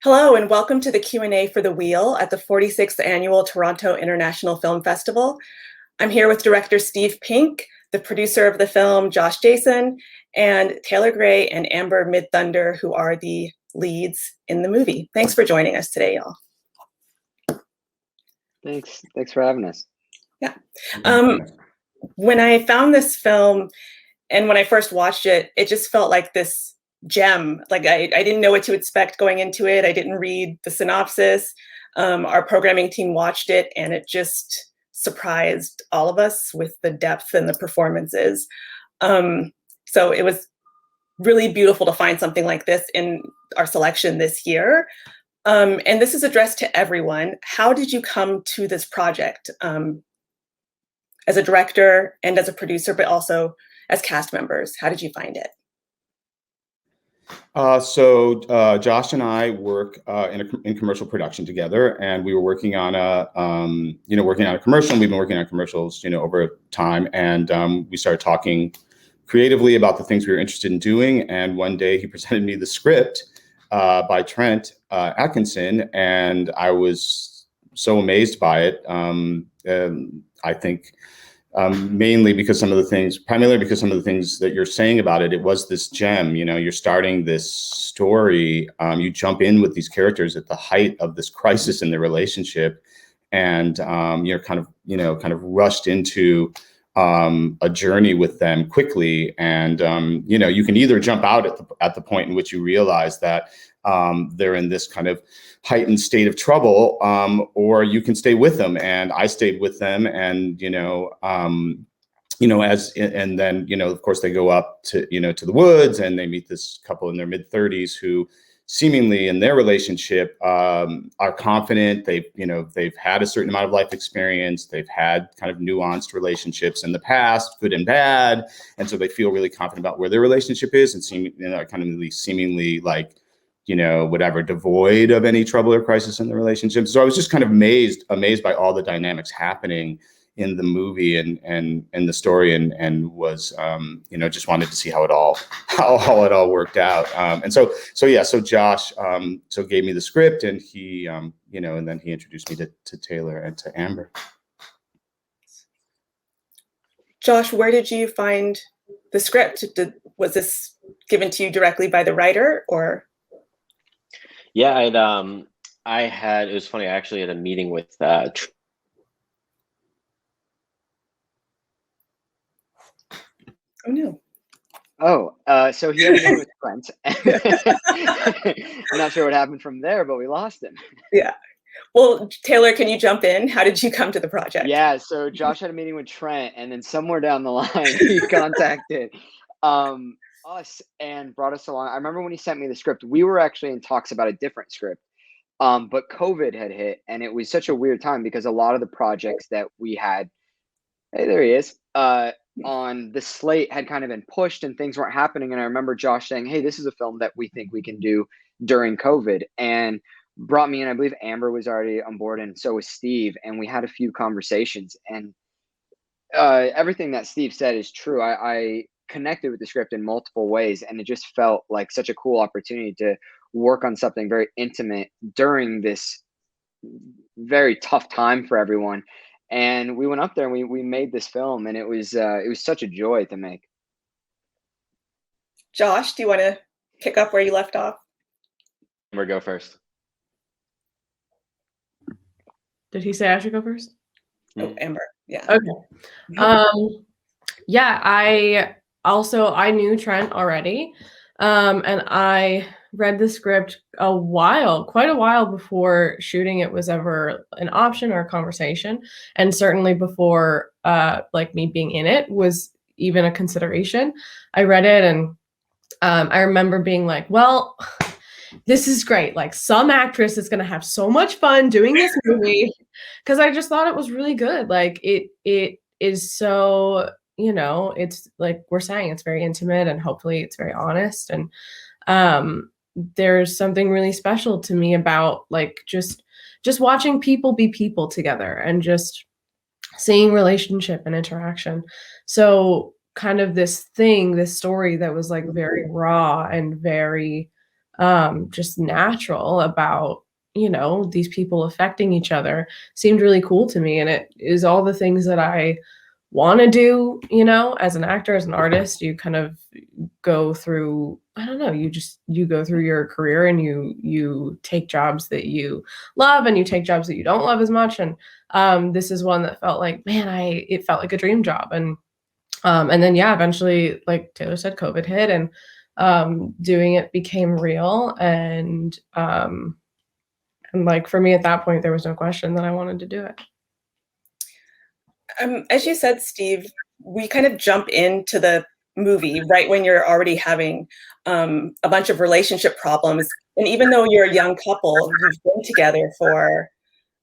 Hello, and welcome to the Q&A for The Wheel at the 46th Annual Toronto International Film Festival. I'm here with director Steve Pink, the producer of the film, Josh Jason, and Taylor Gray and Amber Midthunder, who are the leads in the movie. Thanks for joining us today, y'all. Thanks for having us. Yeah. When I found this film and when I first watched it, it just felt like this gem. Like I didn't know what to expect going into it. I didn't read the synopsis. Our programming team watched it and it just surprised all of us with the depth and the performances. So it was really beautiful to find something like this in our selection this year. And this is addressed to everyone. How did you come to this project as a director and as a producer, but also as cast members? How did you find it? So Josh and I work in commercial production together, and we were working on a commercial. And we've been working on commercials, over time, and we started talking creatively about the things we were interested in doing. And one day he presented me the script by Trent Atkinson, and I was so amazed by it. I think. Primarily because some of the things that you're saying about it, it was this gem. You're starting this story. You jump in with these characters at the height of this crisis in their relationship, and you're kind of rushed into a journey with them quickly. And you can either jump out at the point in which you realize that they're in this kind of heightened state of trouble, or you can stay with them. And I stayed with them, and then of course they go up to to the woods, and they meet this couple in their mid-30s who seemingly in their relationship are confident. They've had a certain amount of life experience. They've had kind of nuanced relationships in the past, good and bad, and so they feel really confident about where their relationship is, and seemingly like whatever, devoid of any trouble or crisis in the relationship. So I was just kind of amazed by all the dynamics happening in the movie and the story, and was just wanted to see how it all worked out. And so Josh gave me the script, and he and then he introduced me to Taylor and to Amber. Josh, where did you find the script? Was this given to you directly by the writer, or? Yeah, it was funny. I actually had a meeting with Oh no. So he had a meeting with Trent. I'm not sure what happened from there, but we lost him. Yeah. Well, Taylor, can you jump in? How did you come to the project? Yeah, so Josh had a meeting with Trent, and then somewhere down the line he contacted us and brought us along. I remember when he sent me the script, we were actually in talks about a different script, but COVID had hit, and it was such a weird time because a lot of the projects that we had, hey, there he is, on the slate had kind of been pushed and things weren't happening. And I remember Josh saying, hey, this is a film that we think we can do during COVID, and brought me in. I believe Amber was already on board, and so was Steve, and we had a few conversations, and everything that Steve said is true. I connected with the script in multiple ways, and it just felt like such a cool opportunity to work on something very intimate during this very tough time for everyone. And we went up there and we made this film, and it was such a joy to make. Josh, do you want to pick up where you left off? Amber, go first. Did he say I should go first? Oh, Amber. Yeah. Okay. Yeah, I knew Trent already, and I read the script quite a while before shooting it was ever an option or a conversation, and certainly before me being in it was even a consideration. I read it, and I remember being like, well, this is great. Like, some actress is going to have so much fun doing this movie, because I just thought it was really good. Like, it is so, it's like we're saying, it's very intimate, and hopefully it's very honest. And there's something really special to me about like just watching people be people together, and just seeing relationship and interaction. So kind of this story that was like very raw and very just natural about, these people affecting each other seemed really cool to me. And it is all the things that I want to do, as an actor, as an artist. You kind of go through, I don't know, you go through your career, and you take jobs that you love, and you take jobs that you don't love as much. And this is one that felt like, man, it felt like a dream job. And then, yeah, eventually, like Taylor said, COVID hit, and doing it became real. And like, for me at that point, there was no question that I wanted to do it. As you said, Steve, we kind of jump into the movie right when you're already having a bunch of relationship problems. And even though you're a young couple, you've been together for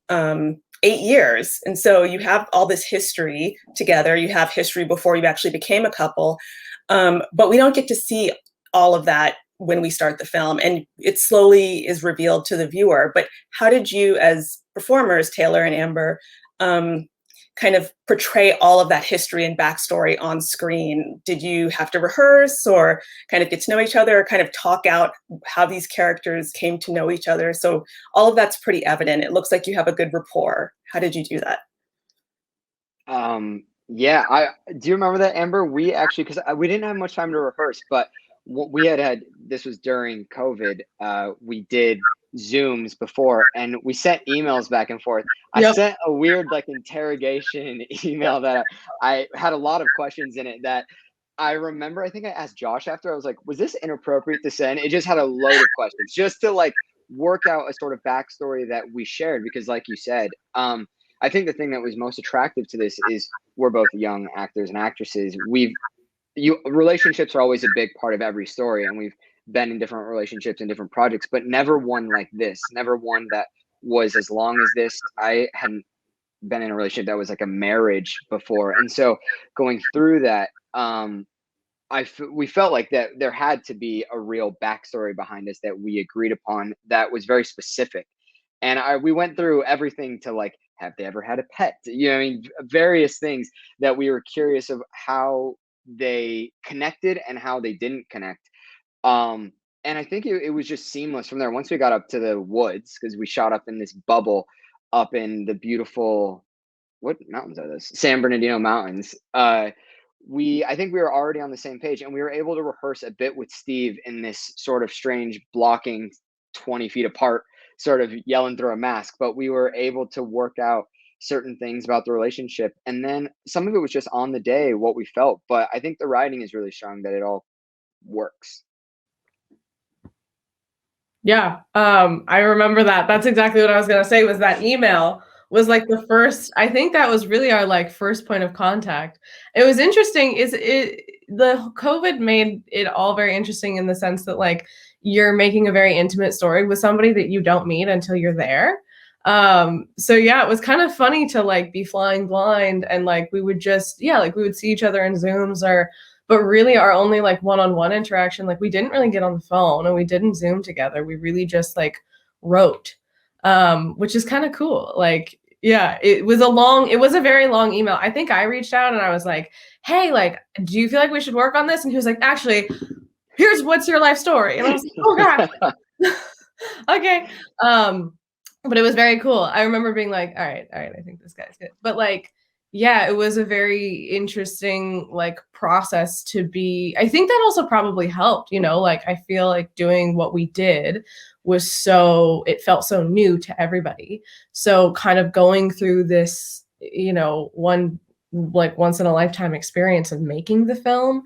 8 years. And so you have all this history together. You have history before you actually became a couple. But we don't get to see all of that when we start the film. And it slowly is revealed to the viewer. But how did you, as performers, Taylor and Amber, kind of portray all of that history and backstory on screen? Did you have to rehearse, or kind of get to know each other, or kind of talk out how these characters came to know each other? So all of that's pretty evident. It looks like you have a good rapport. How did you do that? Yeah, do you remember that, Amber? We actually, because we didn't have much time to rehearse, but what we had, this was during COVID, we did Zooms before, and we sent emails back and forth. I sent a weird interrogation email that I had a lot of questions in it that I remember. I think I asked Josh after. I was like, was this inappropriate to send? It just had a load of questions just to work out a sort of backstory that we shared, because like you said, I think the thing that was most attractive to this is we're both young actors and actresses. Relationships are always a big part of every story, and we've been in different relationships and different projects, but never one like this, never one that was as long as this. I hadn't been in a relationship that was like a marriage before. And so going through that, we felt like that there had to be a real backstory behind us that we agreed upon that was very specific. And we went through everything to have they ever had a pet? Various things that we were curious of how they connected and how they didn't connect. And I think it was just seamless from there. Once we got up to the woods, because we shot up in this bubble up in the beautiful, what mountains are those? San Bernardino Mountains. I think we were already on the same page, and we were able to rehearse a bit with Steve in this sort of strange blocking 20 feet apart, sort of yelling through a mask, but we were able to work out certain things about the relationship. And then some of it was just on the day, what we felt. But I think the writing is really strong that it all works. Yeah. I remember that. That's exactly what I was going to say, was that email was the first, I think that was really our first point of contact. It was interesting. The COVID made it all very interesting in the sense that you're making a very intimate story with somebody that you don't meet until you're there. So yeah, it was kind of funny to be flying blind, and we would just, we would see each other in Zooms, but really our only one-on-one interaction, we didn't really get on the phone, and we didn't Zoom together. We really just wrote, which is kind of cool. Yeah, it was a very long email. I think I reached out and I was like, hey, do you feel like we should work on this? And he was like, actually, what's your life story? And I was like, oh God. Okay. But it was very cool. I remember being like, all right, I think this guy's good. But yeah, it was a very interesting process to be. I think that also probably helped, I feel like doing what we did it felt so new to everybody. So kind of going through this, one once in a lifetime experience of making the film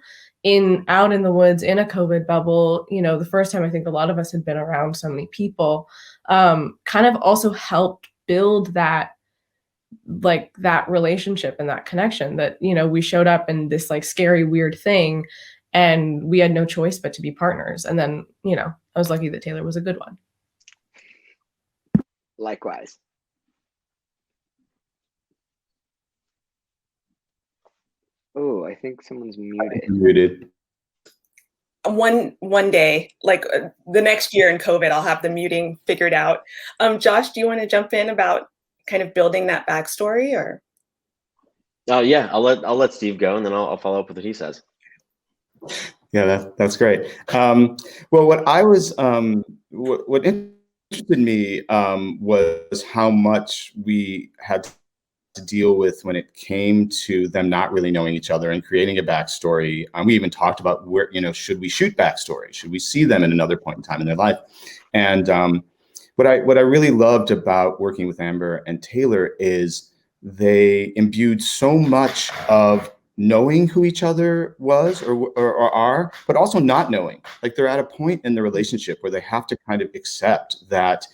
out in the woods in a COVID bubble, the first time I think a lot of us had been around so many people, kind of also helped build that relationship and that connection that, we showed up in this scary, weird thing, and we had no choice but to be partners. And then, I was lucky that Taylor was a good one. Likewise. Oh, I think someone's muted. One day, the next year in COVID, I'll have the muting figured out. Josh, do you want to jump in about kind of building that backstory, or? Yeah, I'll let Steve go, and then I'll follow up with what he says. Yeah, that's great. Well, what I was, what interested me was how much we had to deal with when it came to them not really knowing each other and creating a backstory. We even talked about where, should we shoot backstory? Should we see them at another point in time in their life? And what I really loved about working with Amber and Taylor is they imbued so much of knowing who each other was or are, but also not knowing. Like they're at a point in the relationship where they have to kind of accept that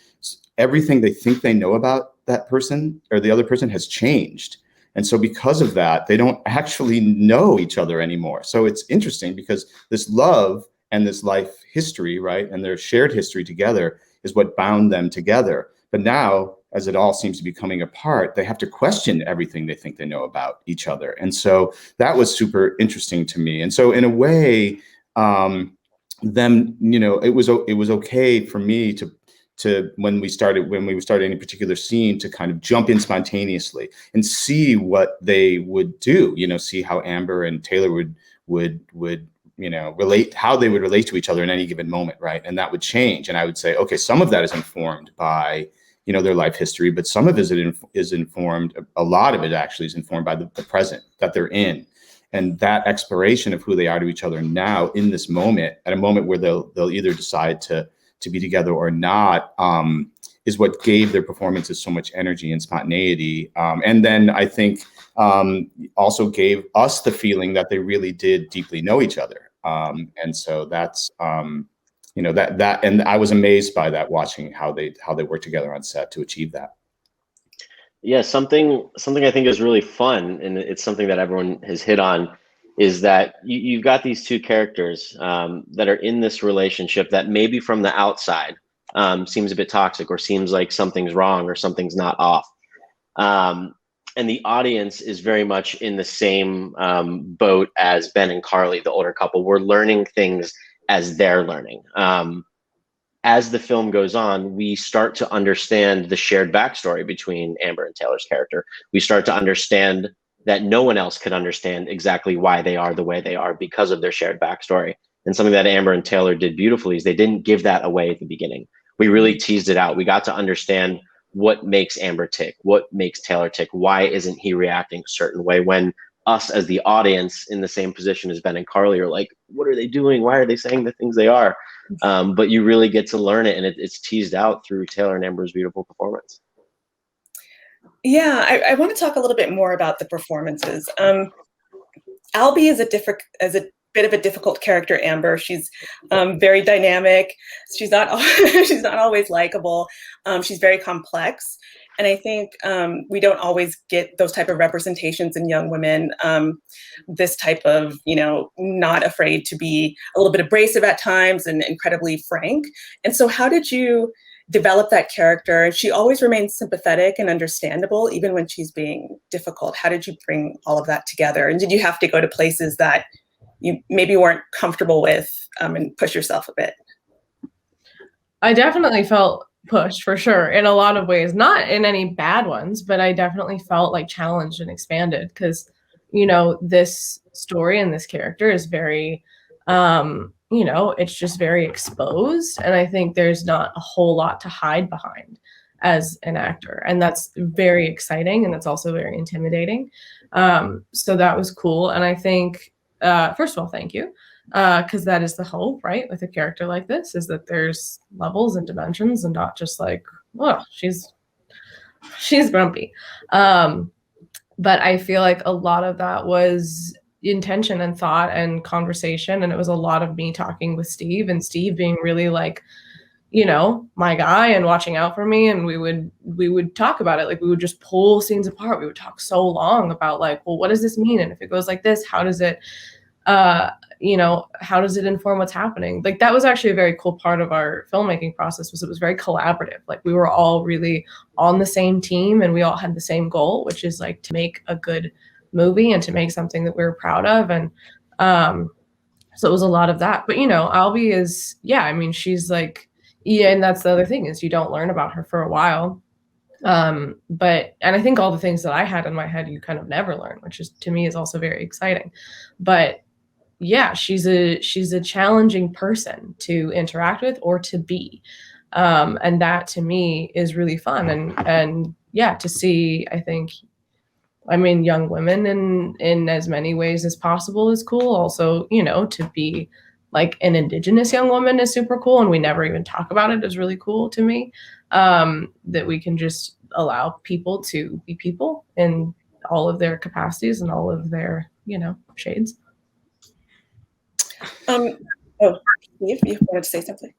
everything they think they know about that person or the other person has changed. And so because of that, they don't actually know each other anymore. So it's interesting because this love and this life history, right, and their shared history together is what bound them together. But now, as it all seems to be coming apart, they have to question everything they think they know about each other. And so that was super interesting to me. And so in a way, it was okay for me to when we started any particular scene to kind of jump in spontaneously and see what they would do, see how Amber and Taylor would relate, how they would relate to each other in any given moment, right? And that would change. And I would say, okay, some of that is informed by their life history, but some of it is informed, a lot of it actually is informed by the present that they're in. And that exploration of who they are to each other now in this moment, at a moment where they'll either decide to be together or not, is what gave their performances so much energy and spontaneity. And then I think also gave us the feeling that they really did deeply know each other. And so that's, that, and I was amazed by that, watching how they work together on set to achieve that. Yeah, something I think is really fun, and it's something that everyone has hit on, is that you've got these two characters that are in this relationship that maybe from the outside seems a bit toxic or seems like something's wrong or something's not off. And the audience is very much in the same boat as Ben and Carly, the older couple. We're learning things as they're learning. As the film goes on, we start to understand the shared backstory between Amber and Taylor's character. We start to understand that no one else could understand exactly why they are the way they are because of their shared backstory. And something that Amber and Taylor did beautifully is they didn't give that away at the beginning. We really teased it out. We got to understand what makes Amber tick, what makes Taylor tick, why isn't he reacting a certain way, when us as the audience in the same position as Ben and Carly are like, what are they doing? Why are they saying the things they are? But you really get to learn it, and it's teased out through Taylor and Amber's beautiful performance. Yeah, I want to talk a little bit more about the performances. Albee is a bit of a difficult character. Amber, she's very dynamic. She's not she's not always likable. She's very complex, and I think we don't always get those type of representations in young women. This type of not afraid to be a little bit abrasive at times and incredibly frank. And so, how did you develop that character? She always remains sympathetic and understandable, even when she's being difficult. How did you bring all of that together? And did you have to go to places that you maybe weren't comfortable with and push yourself a bit? I definitely felt pushed, for sure, in a lot of ways, not in any bad ones, but I definitely felt like challenged and expanded because, this story and this character is very, it's just very exposed. And I think there's not a whole lot to hide behind as an actor. And that's very exciting. And that's also very intimidating. So that was cool. And I think, first of all, thank you. Because that is the hope, right? With a character like this, is that there's levels and dimensions and not just like, oh, she's grumpy. But I feel like a lot of that was intention and thought and conversation. And it was a lot of me talking with Steve, and Steve being really like, my guy and watching out for me. And we would talk about it. Like we would just pull scenes apart. We would talk so long about like, well, what does this mean? And if it goes like this, how does it, how does it inform what's happening? Like that was actually a very cool part of our filmmaking process, was it was very collaborative. Like we were all really on the same team and we all had the same goal, which is like to make a good movie and to make something that we were proud of. And so it was a lot of that. But Albee is, she's like, and that's the other thing, is you don't learn about her for a while. And I think all the things that I had in my head you kind of never learn, which is, to me, is also very exciting. But yeah, she's a challenging person to interact with or to be. And that to me is really fun. And yeah, to see, I mean, young women in as many ways as possible is cool. Also, to be like an Indigenous young woman is super cool, and we never even talk about it, is really cool to me. That we can just allow people to be people in all of their capacities and all of their, shades. Oh, Steve, you wanted to say something?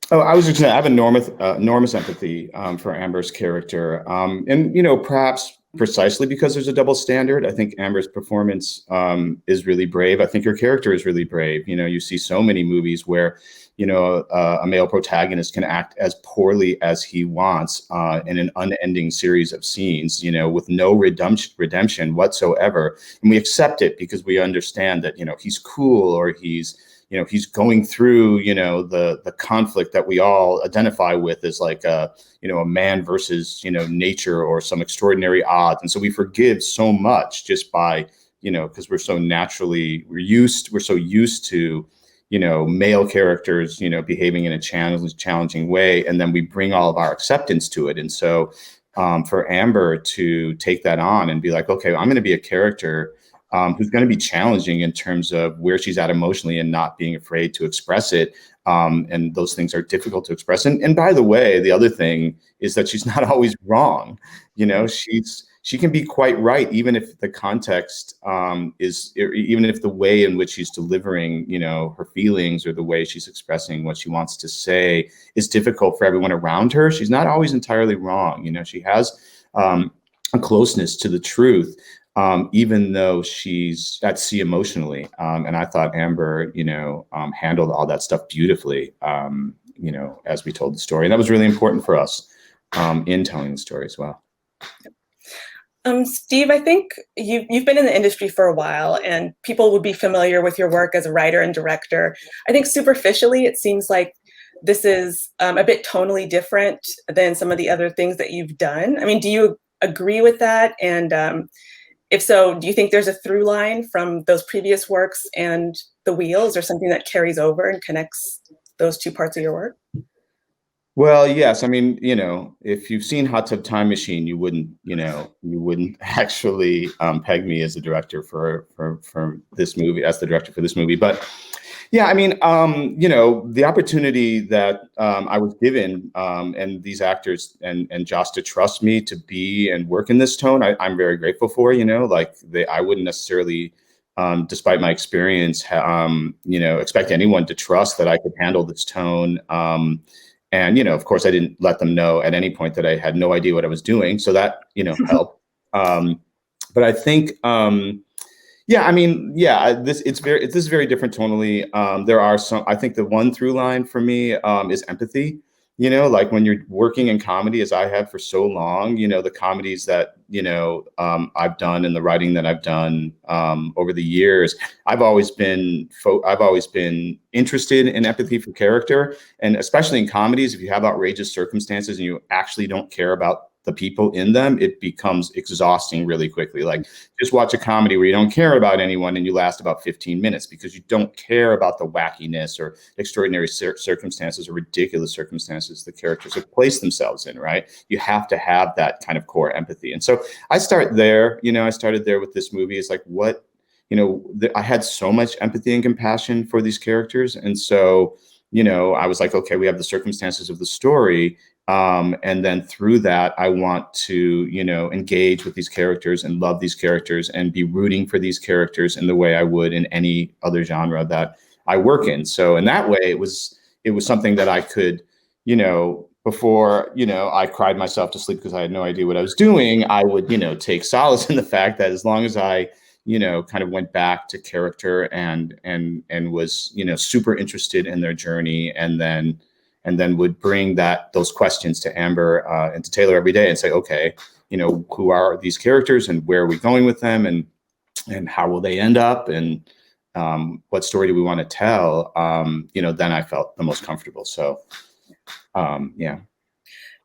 Oh, I was just saying, I have enormous empathy for Amber's character, and perhaps precisely because there's a double standard. I think Amber's performance is really brave. I think her character is really brave. You see so many movies where a male protagonist can act as poorly as he wants in an unending series of scenes, with no redemption whatsoever, and we accept it because we understand that he's cool, or he's going through, the conflict that we all identify with as like a man versus, nature or some extraordinary odds. And so we forgive so much just by, because we're so used to, male characters, behaving in a challenging way. And then we bring all of our acceptance to it. And so for Amber to take that on and be like, okay, I'm going to be a character who's going to be challenging in terms of where she's at emotionally and not being afraid to express it. And those things are difficult to express. And by the way, the other thing is that she's not always wrong. She can be quite right, even if the context even if the way in which she's delivering, her feelings, or the way she's expressing what she wants to say is difficult for everyone around her. She's not always entirely wrong. She has a closeness to the truth. Even though she's at sea emotionally. And I thought Amber, handled all that stuff beautifully, as we told the story. And that was really important for us in telling the story as well. Steve, I think you've been in the industry for a while, and people would be familiar with your work as a writer and director. I think superficially, it seems like this is a bit tonally different than some of the other things that you've done. I mean, do you agree with that? And if so, do you think there's a through line from those previous works and The Wheels, or something that carries over and connects those two parts of your work? Well, yes. I mean, if you've seen Hot Tub Time Machine, you wouldn't actually peg me as a director for this movie, as the director for this movie. But yeah, I mean, the opportunity that I was given, and these actors and Josh to trust me to be and work in this tone, I'm very grateful for. I wouldn't necessarily, despite my experience, expect anyone to trust that I could handle this tone. And of course, I didn't let them know at any point that I had no idea what I was doing, so that helped. But I think. Yeah, I mean, yeah, this is very different tonally. There are some, I think the one through line for me is empathy. Like when you're working in comedy, as I have for so long, the comedies that, I've done and the writing that I've done over the years, I've always been interested in empathy for character. And especially in comedies, if you have outrageous circumstances and you actually don't care about the people in them, it becomes exhausting really quickly. Like, just watch a comedy where you don't care about anyone and you last about 15 minutes because you don't care about the wackiness or extraordinary circumstances or ridiculous circumstances the characters have placed themselves in, right? You have to have that kind of core empathy. And so I start there, I started there with this movie. It's like, what, I had so much empathy and compassion for these characters. And so, I was like, okay, we have the circumstances of the story. And then through that, I want to, engage with these characters and love these characters and be rooting for these characters in the way I would in any other genre that I work in. So in that way, it was something that I could, before, I cried myself to sleep because I had no idea what I was doing, I would, take solace in the fact that as long as I, kind of went back to character and was, super interested in their journey, and then would bring those questions to Amber and to Taylor every day and say, okay, who are these characters and where are we going with them, and how will they end up, and what story do we want to tell? Then I felt the most comfortable. So, yeah.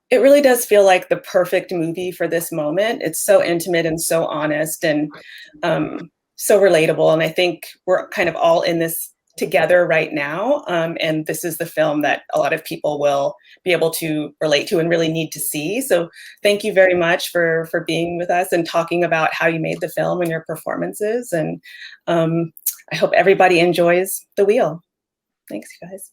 It really does feel like the perfect movie for this moment. It's so intimate and so honest. And so relatable. And I think we're kind of all in this together right now. And this is the film that a lot of people will be able to relate to and really need to see. So thank you very much for being with us and talking about how you made the film and your performances. And I hope everybody enjoys The Wheel. Thanks, you guys.